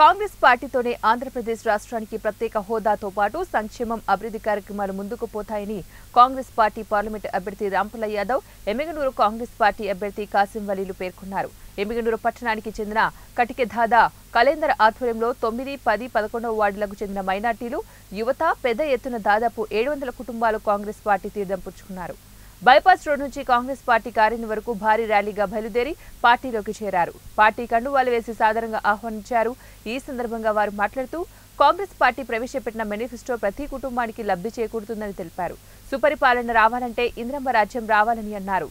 కాంగ్రెస్ పార్టీతోనే ఆంధ్రప్రదేశ్ రాష్ట్రానికి ప్రత్యేక హోదాతో పాటు సంక్షేమం అభివృద్ధి కార్యక్రమాలు ముందుకు పోతాయని కాంగ్రెస్ పార్టీ పార్లమెంట్ అభ్యర్థి రాంపుల యాదవ్, ఎమ్మిగనూరు కాంగ్రెస్ పార్టీ అభ్యర్థి కాసిం వలీలు పేర్కొన్నారు. ఎమ్మిగనూరు పట్టణానికి చెందిన కటికె దాదా కలేందర్ ఆధ్వర్యంలో 9, 10, 11వ వార్డులకు చెందిన మైనార్టీలు, యువత పెద్ద ఎత్తున దాదాపు 700 కుటుంబాలు కాంగ్రెస్ పార్టీ తీర్థం పుచ్చుకున్నారు. బైపాస్ రోడ్ నుంచి కాంగ్రెస్ పార్టీ కార్యాలయం వరకు భారీ ర్యాలీగా బయలుదేరి పార్టీలోకి చేరారు. పార్టీ కండువాలు వేసి సాదరంగా ఆహ్వానించారు. ఈ సందర్భంగా వారు మాట్లాడుతూ కాంగ్రెస్ పార్టీ ప్రవేశపెట్టిన మేనిఫెస్టో ప్రతి కుటుంబానికి లబ్ధి చేకూరుతుందని తెలిపారు. సుపరిపాలన రావాలంటే ఇంద్రమ్మ రాజ్యం రావాలని అన్నారు.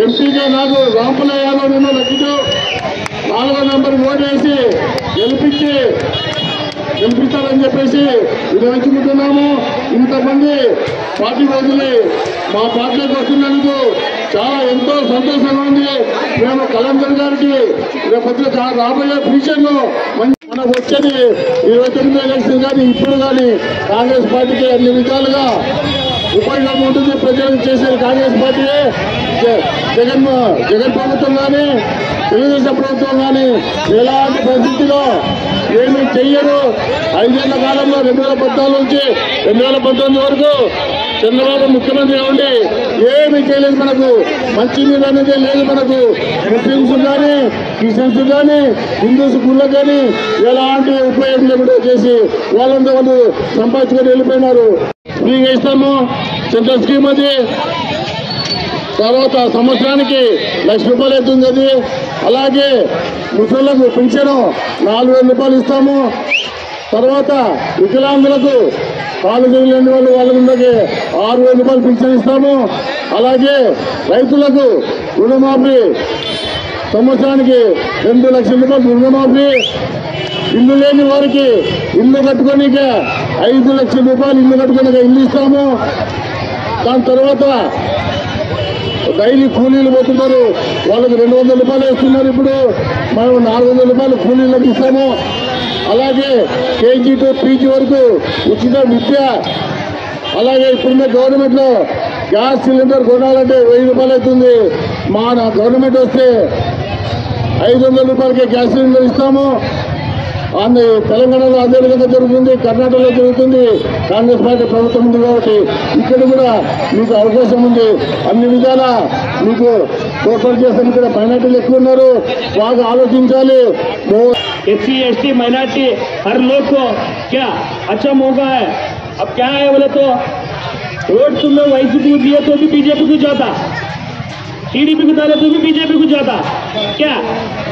ఎంపీగా నాకు రాంపుల యాదవ్ నిన్న లక్ష్మితో 4వ నెంబర్ ఓటేసి గెలిపిస్తారని చెప్పేసి నిర్వహించుకుంటున్నాము. ఇంతమంది పార్టీ వదిలి మా పార్టీలోకి వస్తున్నందుకు ఎంతో సంతోషంగా ఉంది. మేము కలందర్ గారికి రేపు రాబోయే ఫ్యూచర్ లో మనకు వచ్చేది 29 ఎలక్షన్ కానీ ఇప్పుడు కానీ కాంగ్రెస్ పార్టీకి అన్ని విధాలుగా ఉపయోగం ఉంటుంది. ప్రజలకు చేసేది కాంగ్రెస్ పార్టీయే. జగన్ ప్రభుత్వం కానీ తెలుగుదేశం ప్రభుత్వం కానీ ఎలాంటి పరిస్థితిలో ఏమీ చెయ్యరు. 5 ఏళ్ల కాలంలో 2014 నుంచి 2019 వరకు చంద్రబాబు ముఖ్యమంత్రి ఉండి ఏమీ చేయలేదు. మనకు మంచి మీద అనేది లేదు. మనకు ముస్లింస్ కానీ క్రిస్టియన్స్ కానీ హిందూస్ గుళ్ళకు కానీ ఎలాంటి ఉపయోగం లేకుండా చేసి వాళ్ళంతా వాళ్ళు సంపాదించుకొని వెళ్ళిపోయినారు. ఫ్రీగా ఇస్తాము సెంట్రల్ స్కీమ్ అది. తర్వాత సంవత్సరానికి ₹1,00,000 అవుతుంది అది. అలాగే ముసళ్లకు పెన్షన్ ₹4,000 ఇస్తాము. తర్వాత వికలాంగులకు కాలు లేని వాళ్ళ ముందుకి ₹6,000 పెన్షన్ ఇస్తాము. అలాగే రైతులకు రుణమాఫీ సంవత్సరానికి ₹2,00,000 రుణమాఫీ. ఇల్లు లేని వారికి ఇల్లు కట్టుకోనికే ₹5,00,000 ఇల్లు కట్టుకోనికే ఇల్లు ఇస్తాము. దాని తర్వాత డైలీ కూలీలు పోతున్నారు, వాళ్ళకి ₹200 ఇస్తున్నారు. ఇప్పుడు మనం ₹400 కూలీలకు ఇస్తాము. అలాగే కేజీ టు పీజీ వరకు ఉచిత విద్య. అలాగే ఇప్పుడున్న గవర్నమెంట్ లో గ్యాస్ సిలిండర్ కొనాలంటే ₹1000 అవుతుంది. మా గవర్నమెంట్ వస్తే ₹500 గ్యాస్ సిలిండర్ ఇస్తాము. తెలంగాణలో అదే విధంగా జరుగుతుంది, కర్ణాటకలో జరుగుతుంది. కాంగ్రెస్ పార్టీ ప్రభుత్వం ఉంది కాబట్టి ఇక్కడ కూడా మీకు అవకాశం ఉంది. అన్ని విధాలా మీకు తోడ్పాటు చేస్తాను. ఇక్కడ మైనార్టీలు ఎక్కువ ఉన్నారు, బాగా ఆలోచించాలి. SC ST माइनॉरिटी हर लोग को क्या अच्छा मौका है. अब क्या है बोले तो वोट तुमने YCP को दिए तो भी बीजेपी को जाता, TDP को डाले तो भी बीजेपी को जाता. क्या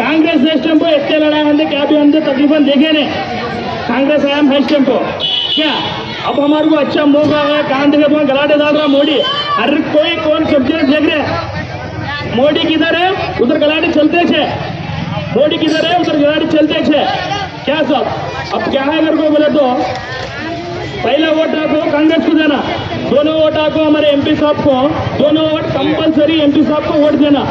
कांग्रेस नेक्स्ट टाइम को इतने लड़ाई हमने क्या भी हमने तकरीबन देखे ने. कांग्रेस आया नेक्स्ट टाइम को क्या अब हमारे को अच्छा मौका है. कहाँ देखे तो गलाटे डाल रहा मोदी. हर कोई कौन सब्जेक्ट देख रहे. मोदी किधर है उधर गलाटे चलते थे. मोदी किधर है उधर गलाटे चलते थे. क्या सब अब क्या है अगर को बोले तो पहला वोट आपको कांग्रेस को देना, दोनों वोट आपको हमारे MP साहब को, दोनों वोट कंपलसरी MP साहब को वोट देना.